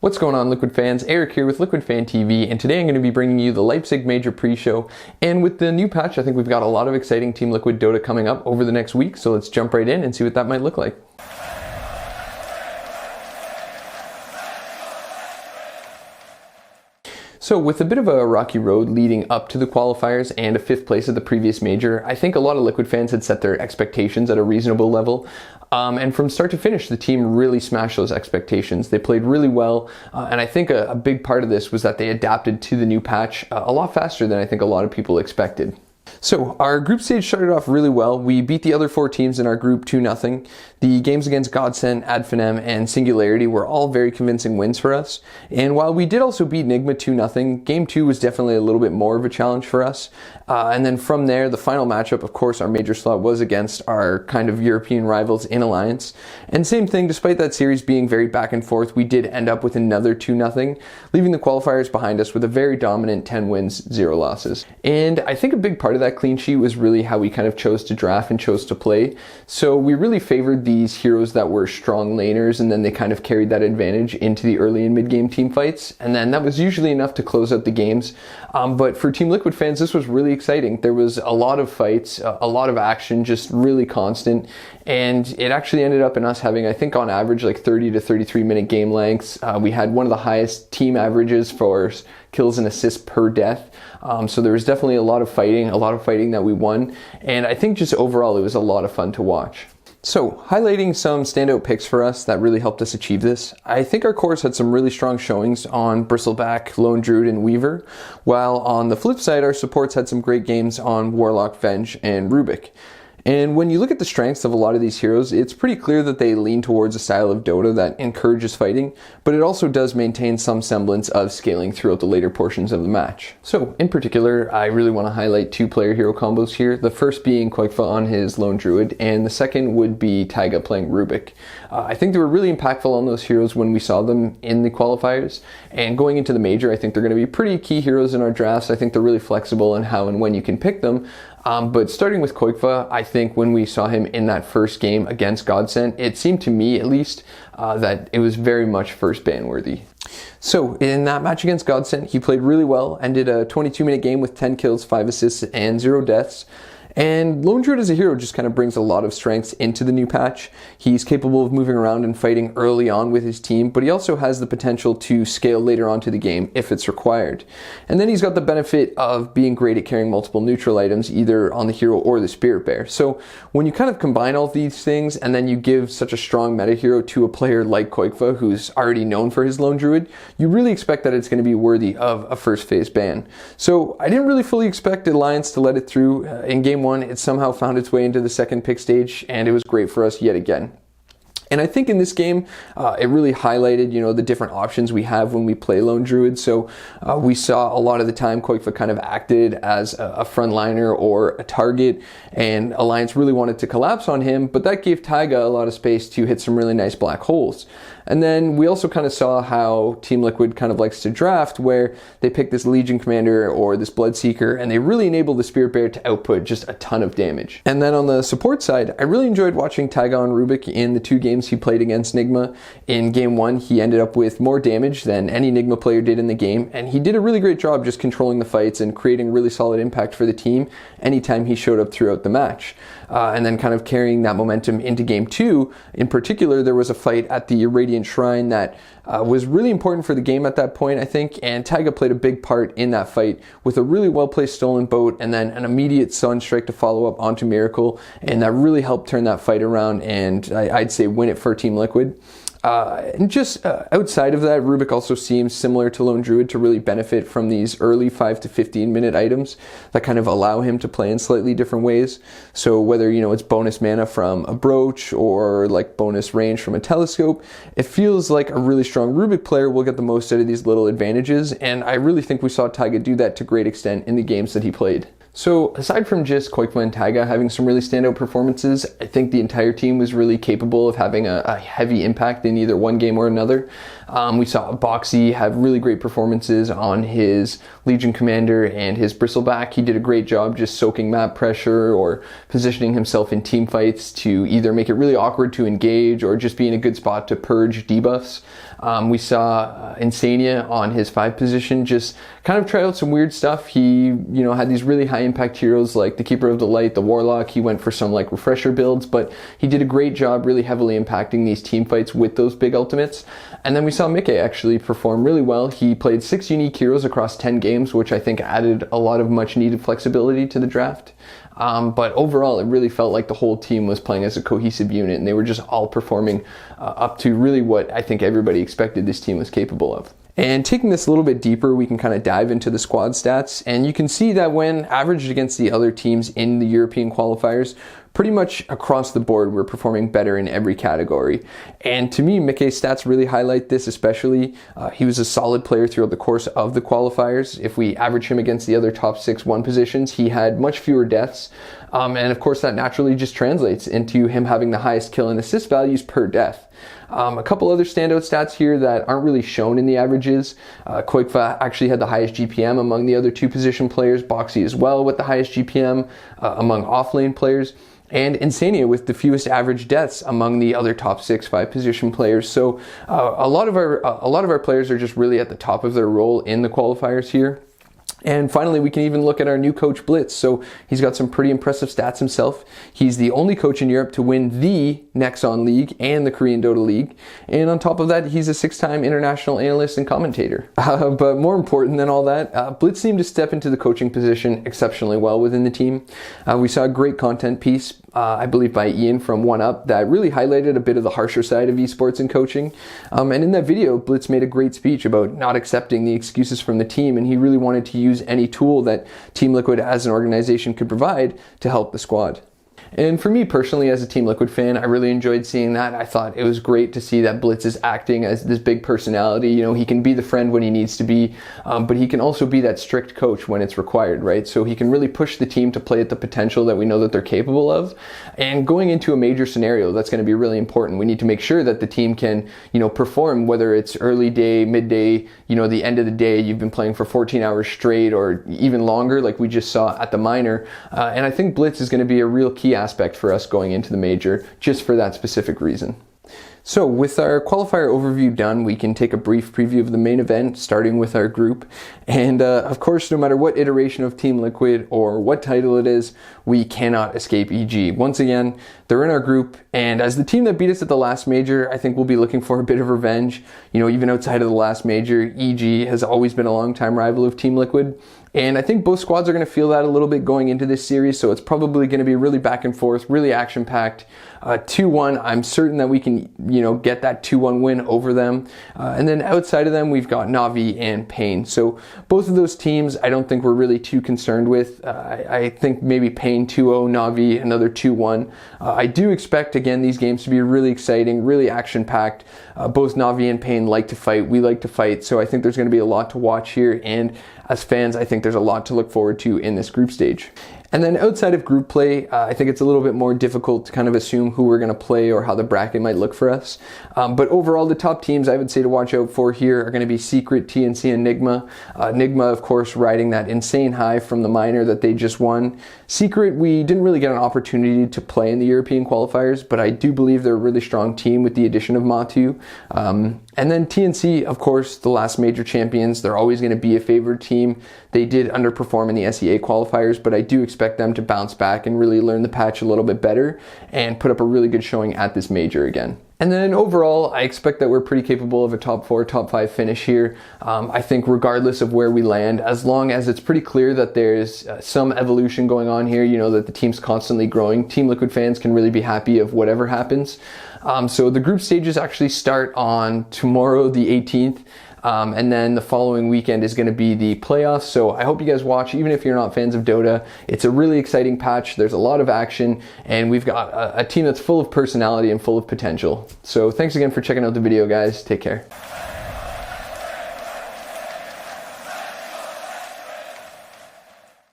What's going on, Liquid fans? Eric here with Liquid Fan TV, and today I'm going to be bringing you the Leipzig Major pre-show. And with the new patch, I think we've got a lot of exciting Team Liquid Dota coming up over the next week, so let's jump right in and see what that might look like. So with a bit of a rocky road leading up to the qualifiers and a 5th place at the previous major, I think a lot of Liquid fans had set their expectations at a reasonable level. And from start to finish, the team really smashed those expectations. They played really well, and I think a big part of this was that they adapted to the new patch a lot faster than I think a lot of people expected. So our group stage started off really well. We beat the other 4 teams in our group 2-0. The games against Godsent, Adfinem, and Singularity were all very convincing wins for us. And while we did also beat Nigma 2-0, game 2 was definitely a little bit more of a challenge for us. And then from there, the final matchup, of course, our major slot was against our kind of European rivals in Alliance. And same thing, despite that series being very back and forth, we did end up with another 2-0, leaving the qualifiers behind us with a very dominant 10 wins, 0 losses. And I think a big part of that clean sheet was really how we kind of chose to draft and chose to play. So we really favored these heroes that were strong laners, and then they kind of carried that advantage into the early and mid-game team fights. And then that was usually enough to close out the games. But for Team Liquid fans, this was really exciting. There was a lot of fights, a lot of action, just really constant. And it actually ended up in us having, I think on average, like 30 to 33 minute game lengths. We had one of the highest team averages for kills and assists per death. So there was definitely a lot of fighting that we won. And I think just overall, it was a lot of fun to watch. So, highlighting some standout picks for us that really helped us achieve this, I think our cores had some really strong showings on Bristleback, Lone Druid, and Weaver, while on the flip side, our supports had some great games on Warlock, Venge, and Rubik. And when you look at the strengths of a lot of these heroes, it's pretty clear that they lean towards a style of Dota that encourages fighting, but it also does maintain some semblance of scaling throughout the later portions of the match. So, in particular, I really want to highlight 2 player hero combos here, the first being Koikfa on his Lone Druid, and the second would be Taiga playing Rubik. I think they were really impactful on those heroes when we saw them in the qualifiers, and going into the major, I think they're going to be pretty key heroes in our drafts. I think they're really flexible in how and when you can pick them. But starting with Koikfa, I think when we saw him in that first game against Godsent, it seemed to me at least that it was very much first ban worthy. So in that match against Godsent, he played really well, ended a 22-minute game with 10 kills, 5 assists, and 0 deaths. And Lone Druid as a hero just kind of brings a lot of strengths into the new patch. He's capable of moving around and fighting early on with his team, but he also has the potential to scale later on to the game if it's required. And then he's got the benefit of being great at carrying multiple neutral items, either on the hero or the Spirit Bear. So when you kind of combine all these things and then you give such a strong meta hero to a player like Koikfa, who's already known for his Lone Druid, you really expect that it's going to be worthy of a first phase ban. So I didn't really fully expect Alliance to let it through in game 1. It somehow found its way into the second pick stage, and it was great for us yet again. And I think in this game, it really highlighted, the different options we have when we play Lone Druid. So we saw a lot of the time Koikfa kind of acted as a frontliner or a target, and Alliance really wanted to collapse on him, but that gave Taiga a lot of space to hit some really nice black holes. And then we also kind of saw how Team Liquid kind of likes to draft, where they pick this Legion Commander or this Bloodseeker, and they really enable the Spirit Bear to output just a ton of damage. And then on the support side, I really enjoyed watching Taiga and Rubik in the 2 games he played against Nigma. In game 1, he ended up with more damage than any Nigma player did in the game, and he did a really great job just controlling the fights and creating really solid impact for the team anytime he showed up throughout the match. And then kind of carrying that momentum into game 2. In particular, there was a fight at the Radiant Shrine that was really important for the game at that point, I think, and Taiga played a big part in that fight with a really well-placed Stolen Boat and then an immediate Sunstrike to follow up onto Miracle, and that really helped turn that fight around and I'd say win it for Team Liquid. And just outside of that, Rubik also seems similar to Lone Druid to really benefit from these early 5 to 15 minute items that kind of allow him to play in slightly different ways. So whether, it's bonus mana from a brooch or like bonus range from a telescope, it feels like a really strong Rubik player will get the most out of these little advantages. And I really think we saw Taiga do that to great extent in the games that he played. So aside from just Koikfa and Taiga having some really standout performances, I think the entire team was really capable of having a heavy impact in either one game or another. We saw Boxy have really great performances on his Legion Commander and his Bristleback. He did a great job just soaking map pressure or positioning himself in team fights to either make it really awkward to engage or just be in a good spot to purge debuffs. We saw Insania on his 5 position just kind of try out some weird stuff. He, had these really high impact heroes like the Keeper of the Light, the Warlock. He went for some like refresher builds, but he did a great job really heavily impacting these team fights with those big ultimates. And then we saw Mickey actually perform really well. He played 6 unique heroes across 10 games, which I think added a lot of much needed flexibility to the draft. But overall, it really felt like the whole team was playing as a cohesive unit, and they were just all performing up to really what I think everybody expected this team was capable of. And taking this a little bit deeper, we can kind of dive into the squad stats, and you can see that when averaged against the other teams in the European qualifiers, pretty much across the board, we're performing better in every category. And to me, Mickey's stats really highlight this especially. He was a solid player throughout the course of the qualifiers. If we average him against the other top 6 1 positions, he had much fewer deaths. And of course, that naturally just translates into him having the highest kill and assist values per death. A couple other standout stats here that aren't really shown in the averages. Koikfa actually had the highest GPM among the other 2 position players, Boxy as well with the highest GPM among offlane players, and Insania with the fewest average deaths among the other top 6 5 position players. So a lot of our players are just really at the top of their role in the qualifiers here. And finally, we can even look at our new coach, Blitz. So he's got some pretty impressive stats himself. He's the only coach in Europe to win the Nexon League and the Korean Dota League. And on top of that, he's a 6-time international analyst and commentator. But more important than all that, Blitz seemed to step into the coaching position exceptionally well within the team. We saw a great content piece, I believe by Ian from 1UP, that really highlighted a bit of the harsher side of esports and coaching. And in that video, Blitz made a great speech about not accepting the excuses from the team, and he really wanted to use any tool that Team Liquid as an organization could provide to help the squad. And for me personally, as a Team Liquid fan, I really enjoyed seeing that. I thought it was great to see that Blitz is acting as this big personality. He can be the friend when he needs to be, but he can also be that strict coach when it's required, right? So he can really push the team to play at the potential that we know that they're capable of. And going into a major scenario, that's going to be really important. We need to make sure that the team can, perform, whether it's early day, midday, the end of the day, you've been playing for 14 hours straight or even longer, like we just saw at the minor. And I think Blitz is going to be a real key aspect for us going into the major, just for that specific reason. So with our qualifier overview done, we can take a brief preview of the main event, starting with our group. And of course, no matter what iteration of Team Liquid or what title it is, we cannot escape EG. Once again, they're in our group, and as the team that beat us at the last major, I think we'll be looking for a bit of revenge. Even outside of the last major, EG has always been a long-time rival of Team Liquid. And I think both squads are going to feel that a little bit going into this series, so it's probably going to be really back and forth, really action-packed. 2-1, I'm certain that we can, get that 2-1 win over them. And then outside of them, we've got Na'Vi and Pain. So both of those teams, I don't think we're really too concerned with. I think maybe Pain 2-0, Na'Vi another 2-1. I do expect, again, these games to be really exciting, really action-packed. Both Na'Vi and Pain like to fight. We like to fight. So I think there's going to be a lot to watch here. And as fans, I think there's a lot to look forward to in this group stage. And then outside of group play, I think it's a little bit more difficult to kind of assume who we're going to play or how the bracket might look for us. But overall, the top teams I would say to watch out for here are going to be Secret, TNC, and Nigma. Nigma, of course, riding that insane high from the minor that they just won. Secret, we didn't really get an opportunity to play in the European qualifiers, but I do believe they're a really strong team with the addition of Matu. And then TNC, of course, the last major champions, they're always going to be a favored team. They did underperform in the SEA qualifiers, but I do expect them to bounce back and really learn the patch a little bit better and put up a really good showing at this major again. And then overall, I expect that we're pretty capable of a top 4, top 5 finish here. I think regardless of where we land, as long as it's pretty clear that there's some evolution going on here, that the team's constantly growing, Team Liquid fans can really be happy of whatever happens. So the group stages actually start on tomorrow, the 18th. And then the following weekend is going to be the playoffs. So I hope you guys watch, even if you're not fans of Dota. It's a really exciting patch. There's a lot of action, and we've got a team that's full of personality and full of potential. So thanks again for checking out the video, guys. Take care.